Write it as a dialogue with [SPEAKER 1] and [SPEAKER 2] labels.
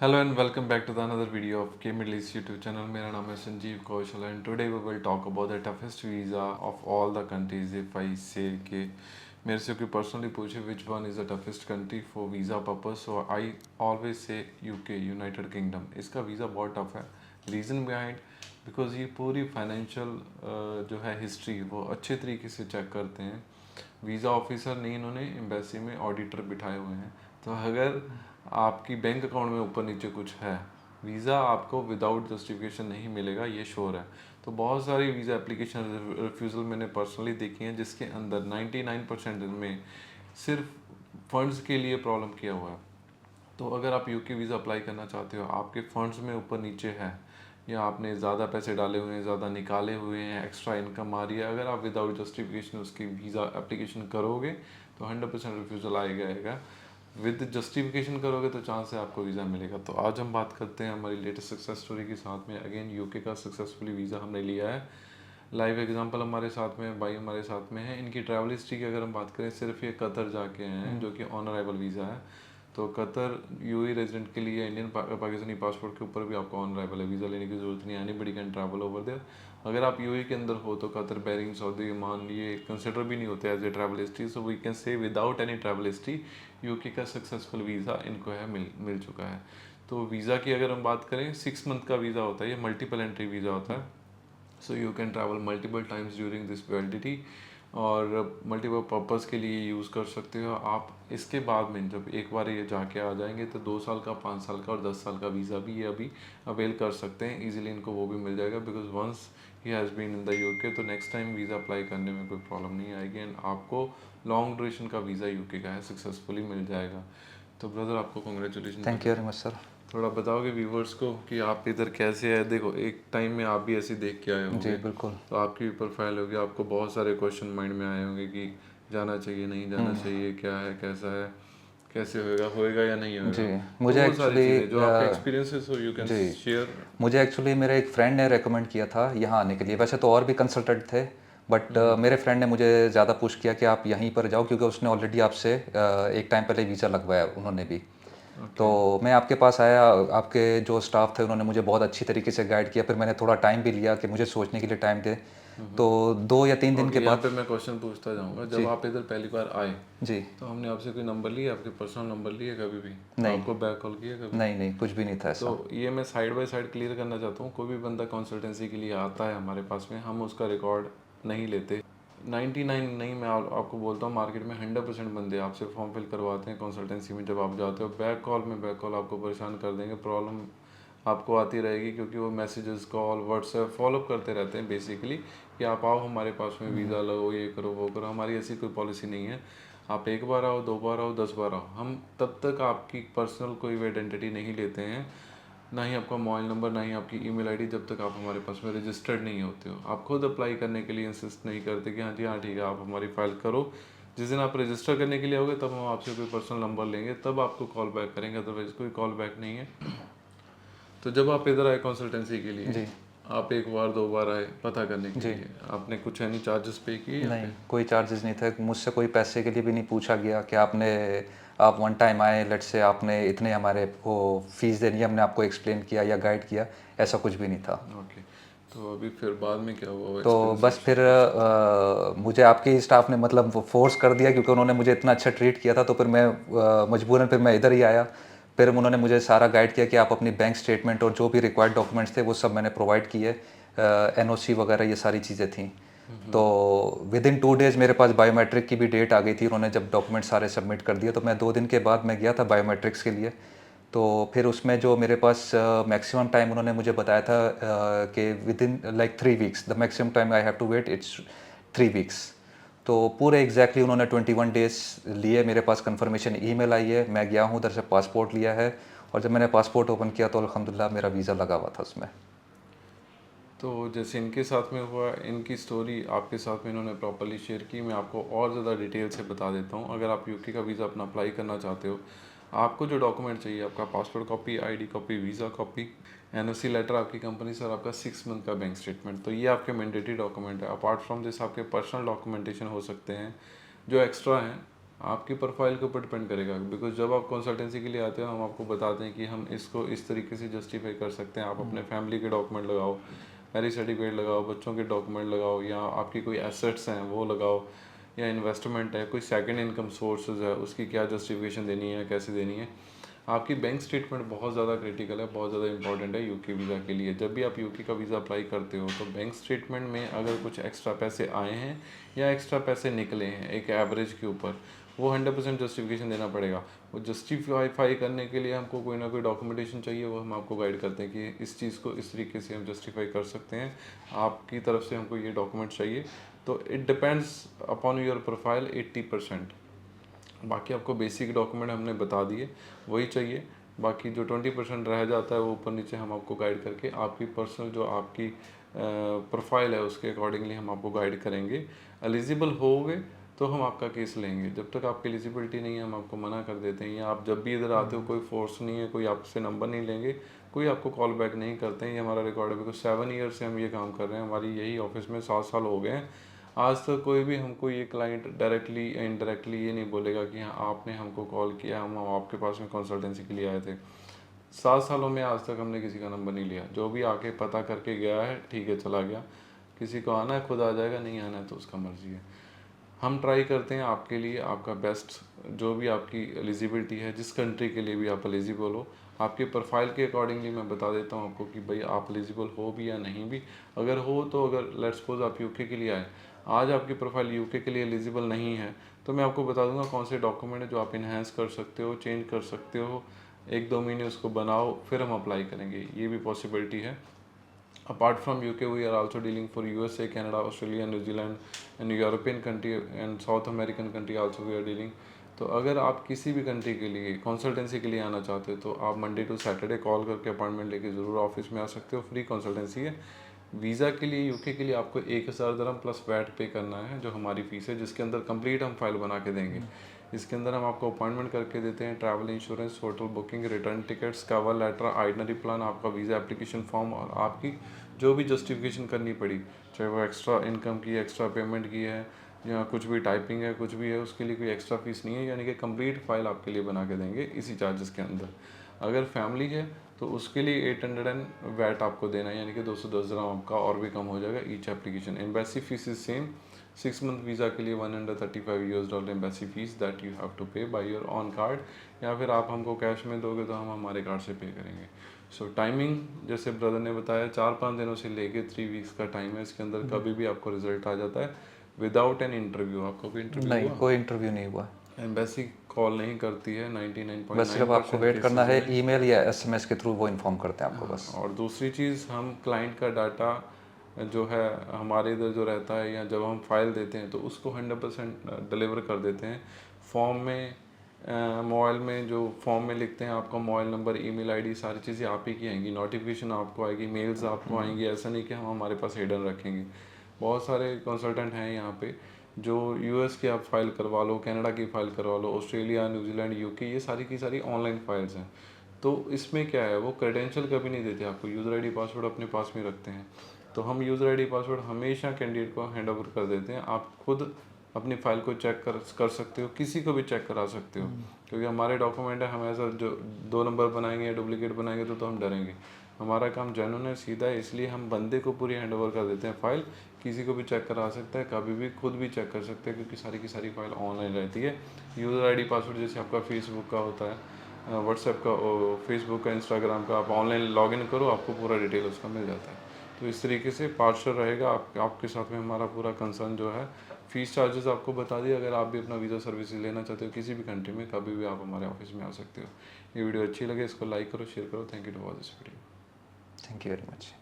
[SPEAKER 1] Hello and welcome back to the another video of K Middle East YouTube channel. मेरा नाम है Sanjeev Kaushal and today we will talk about the toughest visa of all the countries. If I say कि मेरे से कोई personally पूछे which one is the toughest country for visa purpose, so I always say UK, United Kingdom. इसका visa बहुत tough है. Reason behind because ये पूरी financial जो है history वो अच्छे तरीके से check करते हैं. वीज़ा ऑफिसर नहीं, इन्होंने एम्बेसी में ऑडिटर बिठाए हुए हैं. तो अगर आपकी बैंक अकाउंट में ऊपर नीचे कुछ है, वीज़ा आपको विदाउट जस्टिफिकेशन नहीं मिलेगा, ये श्योर है. तो बहुत सारी वीज़ा एप्लीकेशन रिफ्यूज़ल मैंने पर्सनली देखी हैं जिसके अंदर 99% में सिर्फ फंड्स के लिए प्रॉब्लम किया हुआ है. तो अगर आप यूके वीज़ा अप्लाई करना चाहते हो, आपके फंड्स में ऊपर नीचे है या आपने ज़्यादा पैसे डाले हुए हैं, ज़्यादा निकाले हुए हैं, एक्स्ट्रा इनकम आ रही है, अगर आप विदाउट जस्टिफिकेशन उसकी वीज़ा एप्लीकेशन करोगे तो 100% रिफ्यूज़ल आएगा. विद जस्टिफिकेशन करोगे तो चांस है आपको वीज़ा मिलेगा. तो आज हम बात करते हैं हमारी लेटेस्ट सक्सेस स्टोरी के साथ में. अगेन यूके का सक्सेसफुली वीज़ा हमने लिया है. लाइव एग्जांपल हमारे साथ में, भाई हमारे साथ में है. इनकी ट्रैवल हिस्ट्री की अगर हम बात करें, सिर्फ ये कतर जाके हैं जो कि ऑन अराइवल वीज़ा है. तो कतर यूएई रेजिडेंट के लिए इंडियन पाकिस्तानी पासपोर्ट के ऊपर भी आपको ऑन अराइवल है, वीज़ा लेने की ज़रूरत नहीं है. Anybody can travel over there. अगर आप यूएई के अंदर हो तो कतर, बहरीन, सऊदी, ओमान ये कंसिडर भी नहीं होते as a travel history. So we can say without any travel history UK का सक्सेसफुल वीज़ा इनको है मिल चुका है. तो वीज़ा की अगर हम बात करें, 6 मंथ का वीज़ा होता है, ये मल्टीपल एंट्री वीज़ा होता है. So you can travel multiple times during this validity और मल्टीपल पर्पज़ के लिए यूज़ कर सकते हो आप. इसके बाद में जब एक बार ये जाके आ जाएंगे तो 2 साल का, 5 साल का और 10 साल का वीज़ा भी ये अभी अवेल कर सकते हैं. इजीली इनको वो भी मिल जाएगा because once he has been in the UK तो नेक्स्ट टाइम वीज़ा अप्लाई करने में कोई प्रॉब्लम नहीं आएगी एंड आपको लॉन्ग ड्यूरेशन का वीज़ा यूके का है सक्सेसफुली मिल जाएगा. तो ब्रदर आपको congratulation.
[SPEAKER 2] Thank you very much sir.
[SPEAKER 1] थोड़ा बताओगे व्यूवर्स को कि आप इधर कैसे आए. देखो एक टाइम में आप भी ऐसे देख के आए
[SPEAKER 2] जी
[SPEAKER 1] होंगे,
[SPEAKER 2] बिल्कुल.
[SPEAKER 1] तो आपकी भी प्रोफाइल होगी, आपको बहुत सारे क्वेश्चन माइंड में आए होंगे कि जाना चाहिए, नहीं जाना चाहिए, क्या है, कैसा है, कैसे होएगा या नहीं होएगा.
[SPEAKER 2] जी
[SPEAKER 1] तो
[SPEAKER 2] मुझे
[SPEAKER 1] वो सारी
[SPEAKER 2] एक्चुअली
[SPEAKER 1] चीज़ें जो आपके एक्सपीरियंसेस हो यू कैन
[SPEAKER 2] जी
[SPEAKER 1] शेयर.
[SPEAKER 2] मुझे एक्चुअली मेरे एक फ्रेंड ने रेकमेंड किया था यहाँ आने के लिए. वैसे तो और भी कंसल्टेंट थे बट मेरे फ्रेंड ने मुझे ज़्यादा पुश किया कि आप यहीं पर जाओ क्योंकि उसने ऑलरेडी आपसे एक टाइम पहले वीज़ा लगवाया उन्होंने भी. तो मैं आपके पास आया, आपके जो स्टाफ थे उन्होंने मुझे बहुत अच्छी तरीके से गाइड किया. फिर मैंने थोड़ा टाइम भी लिया कि मुझे सोचने के लिए टाइम दे. तो 2 या 3 दिन के
[SPEAKER 1] यहाँ
[SPEAKER 2] बाद
[SPEAKER 1] पे मैं क्वेश्चन पूछता जाऊँगा. जब
[SPEAKER 2] जी
[SPEAKER 1] आप इधर पहली बार आए
[SPEAKER 2] जी
[SPEAKER 1] तो हमने आपसे कोई नंबर लिया, आपके पर्सनल नंबर लिए कभी भी?
[SPEAKER 2] नहीं
[SPEAKER 1] आपको बैक कॉल किया कभी?
[SPEAKER 2] नहीं नहीं कुछ भी नहीं था ऐसा.
[SPEAKER 1] तो ये मैं साइड बाय साइड क्लियर करना चाहता हूँ. कोई भी बंदा कंसल्टेंसी के लिए आता है हमारे पास में, हम उसका रिकॉर्ड नहीं लेते. 99 नहीं, मैं आपको बोलता हूँ मार्केट में 100% बंदे आपसे फॉर्म फिल करवाते हैं कंसल्टेंसी में. जब आप जाते हो बैक कॉल आपको परेशान कर देंगे. प्रॉब्लम आपको आती रहेगी क्योंकि वो मैसेजेस, कॉल, व्हाट्सएप फॉलोअप करते रहते हैं बेसिकली कि आप आओ हमारे पास में, वीज़ा लो, ये करो वो करो. हमारी ऐसी कोई पॉलिसी नहीं है. आप एक बार आओ, 2 बार आओ, 10 बार आओ, हम तब तक आपकी पर्सनल कोई भी आइडेंटिटी नहीं लेते हैं, ना ही आपका मोबाइल नंबर, ना ही आपकी ईमेल आईडी, जब तक आप हमारे पास में रजिस्टर्ड नहीं होते हो. आप खुद अप्लाई करने के लिए इंसिस्ट नहीं करते कि हाँ जी हाँ ठीक है आप हमारी फ़ाइल करो. जिस दिन आप रजिस्टर करने के लिए आओगे तब हम आपसे कोई पर्सनल नंबर लेंगे, तब आपको कॉल बैक करेंगे, अदरवाइज कोई कॉल बैक नहीं है. तो जब आप इधर आए कंसल्टेंसी के लिए,
[SPEAKER 2] जी
[SPEAKER 1] आप 1 बार 2 बार आए पता करने के लिए, आपने कुछ एनी चार्जेस पे किए यहाँ
[SPEAKER 2] नहीं
[SPEAKER 1] पे?
[SPEAKER 2] कोई चार्जेस नहीं थे. मुझसे कोई पैसे के लिए भी नहीं पूछा गया कि आप वन टाइम आए, लेट से आपने इतने हमारे को फीस देनी है, हमने आपको एक्सप्लेन किया या गाइड किया, ऐसा कुछ भी नहीं था.
[SPEAKER 1] ओके. तो अभी फिर बाद में क्या हुआ
[SPEAKER 2] तो बस
[SPEAKER 1] एक्सपेंसेस?
[SPEAKER 2] फिर मुझे आपके ही स्टाफ ने मतलब फोर्स कर दिया क्योंकि उन्होंने मुझे इतना अच्छा ट्रीट किया था. तो फिर मैं मजबूरन फिर मैं इधर ही आया. फिर उन्होंने मुझे सारा गाइड किया कि आप अपनी बैंक स्टेटमेंट और जो भी रिक्वायर्ड डॉक्यूमेंट्स थे वो सब मैंने प्रोवाइड किए. एनओसी वगैरह ये सारी चीज़ें थी. तो विद इन 2 डेज़ मेरे पास बायोमेट्रिक की भी डेट आ गई थी. उन्होंने जब डॉक्यूमेंट सारे सबमिट कर दिए तो मैं 2 दिन के बाद मैं गया था बायोमेट्रिक्स के लिए. तो फिर उसमें जो मेरे पास मैक्सिमम टाइम उन्होंने मुझे बताया था कि within like 3 weeks the maximum time I have to wait it's 3 weeks. तो पूरे एग्जैक्टली उन्होंने 21 डेज़ लिए. मेरे पास कंफर्मेशन ईमेल आई है, मैं गया हूँ उधर से, पासपोर्ट लिया है. और जब मैंने पासपोर्ट ओपन किया तो अल्हम्दुलिल्लाह मेरा वीज़ा लगा हुआ था उसमें.
[SPEAKER 1] तो जैसे इनके साथ में हुआ, इनकी स्टोरी आपके साथ में इन्होंने प्रॉपर्ली शेयर की. मैं आपको और ज़्यादा डिटेल से बता देता हूँ. अगर आप यूके का वीज़ा अपना अप्लाई करना चाहते हो, आपको जो डॉक्यूमेंट चाहिए, आपका passport copy, ID copy, visa copy, NOC letter आपकी कंपनी से और आपका 6 मंथ का बैंक स्टेटमेंट. तो ये आपके मैंडेटरी डॉक्यूमेंट है. अपार्ट फ्रॉम दिस आपके पर्सनल डॉक्यूमेंटेशन हो सकते हैं जो एक्स्ट्रा हैं. आपकी प्रोफाइल के ऊपर डिपेंड करेगा, बिकॉज जब आप कंसल्टेंसी के लिए आते हो हम आपको बताते हैं कि हम इसको इस तरीके से जस्टिफाई कर सकते हैं। आप अपने फैमिली के डॉक्यूमेंट लगाओ, मैरिज सर्टिफिकेट लगाओ, बच्चों के डॉक्यूमेंट लगाओ, या आपकी कोई एसेट्स हैं वो लगाओ, या इन्वेस्टमेंट है, कोई सेकंड इनकम सोर्सेज है, उसकी क्या जस्टिफिकेशन देनी है, कैसे देनी है। आपकी बैंक स्टेटमेंट बहुत ज़्यादा क्रिटिकल है, बहुत ज़्यादा इंपॉर्टेंट है यूके वीज़ा के लिए। जब भी आप यूके का वीज़ा अप्लाई करते हो तो बैंक स्टेटमेंट में अगर कुछ एक्स्ट्रा पैसे आए हैं या एक्स्ट्रा पैसे निकले हैं एक एवरेज के ऊपर, वो 100% जस्टिफिकेशन देना पड़ेगा। वो जस्टिफाई करने के लिए हमको कोई ना कोई डॉक्यूमेंटेशन चाहिए, वो हम आपको गाइड करते हैं कि इस चीज़ को इस तरीके से हम जस्टिफाई कर सकते हैं, आपकी तरफ से हमको ये डॉक्यूमेंट चाहिए। तो it depends upon your profile 80%। बाकी आपको बेसिक डॉक्यूमेंट हमने बता दिए, वही चाहिए। बाकी जो 20% रह जाता है वो ऊपर नीचे हम आपको गाइड करके आपकी पर्सनल जो आपकी प्रोफाइल है उसके अकॉर्डिंगली हम आपको गाइड करेंगे। एलिजिबल होगे तो हम आपका केस लेंगे, जब तक आपकी एलिजिबिलिटी नहीं है हम आपको मना कर देते हैं। या आप जब भी इधर आते हो कोई फोर्स नहीं है, कोई आपसे नंबर नहीं लेंगे, कोई आपको कॉल बैक नहीं करते हैं। ये हमारा रिकॉर्ड है, बिकॉज 7 ईयर से हम ये काम कर रहे हैं, हमारी यही ऑफिस में 7 साल हो गए हैं। आज तक कोई भी हमको ये क्लाइंट डायरेक्टली या इनडायरेक्टली ये नहीं बोलेगा कि हाँ आपने हमको कॉल किया, हम आपके पास में कंसल्टेंसी के लिए आए थे। 7 सालों में आज तक हमने किसी का नंबर नहीं लिया। जो भी आके पता करके गया है ठीक है चला गया, किसी को आना है खुद आ जाएगा, नहीं आना है तो उसका मर्जी है। हम ट्राई करते हैं आपके लिए आपका बेस्ट, जो भी आपकी एलिजिबिलिटी है, जिस कंट्री के लिए भी आप एलिजिबल हो, आपके प्रोफाइल के अकॉर्डिंगली मैं बता देता हूँ आपको कि भाई आप एलिजिबल हो भी या नहीं भी। अगर हो तो, अगर लेट्स सपोज आप यूके के लिए आए, आज आपकी प्रोफाइल यूके के लिए एलिजिबल नहीं है, तो मैं आपको बता दूंगा कौन से डॉक्यूमेंट है जो आप इन्हेंस कर सकते हो, चेंज कर सकते हो। 1-2 महीने उसको बनाओ, फिर हम अप्लाई करेंगे, ये भी पॉसिबिलिटी है। Apart from UK, we are also dealing for USA, Canada, Australia, New Zealand and European country and South American country also we are dealing। तो अगर आप किसी भी कंट्री के लिए कंसल्टेंसी के लिए आना चाहते हो तो आप मंडे टू सैटरडे कॉल करके अपॉइंटमेंट लेके ज़रूर ऑफिस में आ सकते हो। फ्री कंसल्टेंसी है। वीज़ा के लिए यूके के लिए आपको 1000 दिरहम प्लस वैट पे करना है, जो हमारी फ़ीस है, जिसके अंदर कंप्लीट हम फाइल बना के देंगे। इसके अंदर हम आपको अपॉइंटमेंट करके देते हैं, travel insurance, hotel booking, return tickets, cover letter, itinerary plan, आपका वीज़ा एप्लीकेशन फॉर्म, और आपकी जो भी जस्टिफिकेशन करनी पड़ी, चाहे वो एक्स्ट्रा इनकम की, एक्स्ट्रा पेमेंट की है, या कुछ भी टाइपिंग है, कुछ भी है, उसके लिए कोई एक्स्ट्रा फीस नहीं है। यानी कि कंप्लीट फाइल आपके लिए बना के देंगे इसी चार्जेस के अंदर। अगर फैमिली है तो उसके लिए 800 एंड वैट आपको देना है, यानी कि 210 दिरहम आपका और भी कम हो जाएगा each application. Embassy fee is same. 6 month visa के लिए $135 embassy fee that you have to pay by your own card, या फिर आप हमको कैश में दोगे तो हम हमारे कार्ड से पे करेंगे। सो टाइमिंग जैसे ब्रदर ने बताया 4-5 दिनों से लेके 3 वीक्स का टाइम है। इसके अंदर कभी भी आपको रिजल्ट आ जाता है विदाउट एन इंटरव्यू। आपको कोई इंटरव्यू
[SPEAKER 2] नहीं,
[SPEAKER 1] हुआ?
[SPEAKER 2] कोई इंटरव्यू नहीं हुआ।
[SPEAKER 1] एम्बेसी कॉल नहीं करती है
[SPEAKER 2] बस सिर्फ आपको
[SPEAKER 1] 99.9%
[SPEAKER 2] वेट करना है,
[SPEAKER 1] केसेस में।
[SPEAKER 2] ईमेल या एसएमएस के थ्रू वो इन्फॉर्म करते हैं आपको बस।
[SPEAKER 1] और दूसरी चीज़, हम क्लाइंट का डाटा जो है हमारे इधर जो रहता है, या जब हम फाइल देते हैं तो उसको 100% डिलीवर कर देते हैं। फॉर्म में मोबाइल में जो फॉर्म में लिखते हैं, आपका मोबाइल नंबर, ईमेल आईडी, सारी चीज़ें आप ही की आएंगी, नोटिफिकेशन आपको आएगी, मेल्स आपको आएंगी। ऐसा नहीं कि हम हमारे पास हिडन रखेंगे। बहुत सारे कंसल्टेंट हैं यहाँ पे जो यूएस की आप फाइल करवा लो, कनाडा की फ़ाइल करवा लो, ऑस्ट्रेलिया, न्यूजीलैंड, यूके, ये सारी की सारी ऑनलाइन फाइल्स हैं। तो इसमें क्या है, वो क्रेडेंशियल कभी नहीं देते आपको, यूज़र आईडी पासवर्ड अपने पास में रखते हैं। तो हम यूज़र आईडी पासवर्ड हमेशा कैंडिडेट को हैंड ओवर कर देते हैं। आप खुद अपनी फ़ाइल को चेक कर सकते हो, किसी को भी चेक करा सकते हो, क्योंकि हमारे डॉक्यूमेंट है। हम ऐसा जो 2 नंबर बनाएंगे या डुप्लीकेट बनाएंगे तो हम डरेंगे। हमारा काम जेन्युइन है, सीधा है, इसलिए हम बंदे को पूरी हैंड ओवर कर देते हैं फाइल। किसी को भी चेक करा सकता है, कभी भी खुद भी चेक कर सकते हैं, क्योंकि सारी की सारी फाइल ऑनलाइन रहती है। यूज़र आईडी पासवर्ड जैसे आपका फेसबुक का होता है, व्हाट्सएप का, फेसबुक का, इंस्टाग्राम का, आप ऑनलाइन लॉगिन करो, आपको पूरा डिटेल उसका मिल जाता है। तो इस तरीके से पार्शल रहेगा आपके साथ में हमारा पूरा कंसर्न जो है। फ़ीस चार्जेस आपको बता दिए। अगर आप भी अपना वीज़ा सर्विसेज लेना चाहते हो किसी भी कंट्री में, कभी भी आप हमारे ऑफिस में आ सकते हो। ये वीडियो अच्छी लगे इसको लाइक करो, शेयर करो। Thank you to watch this video.
[SPEAKER 2] Thank you very much.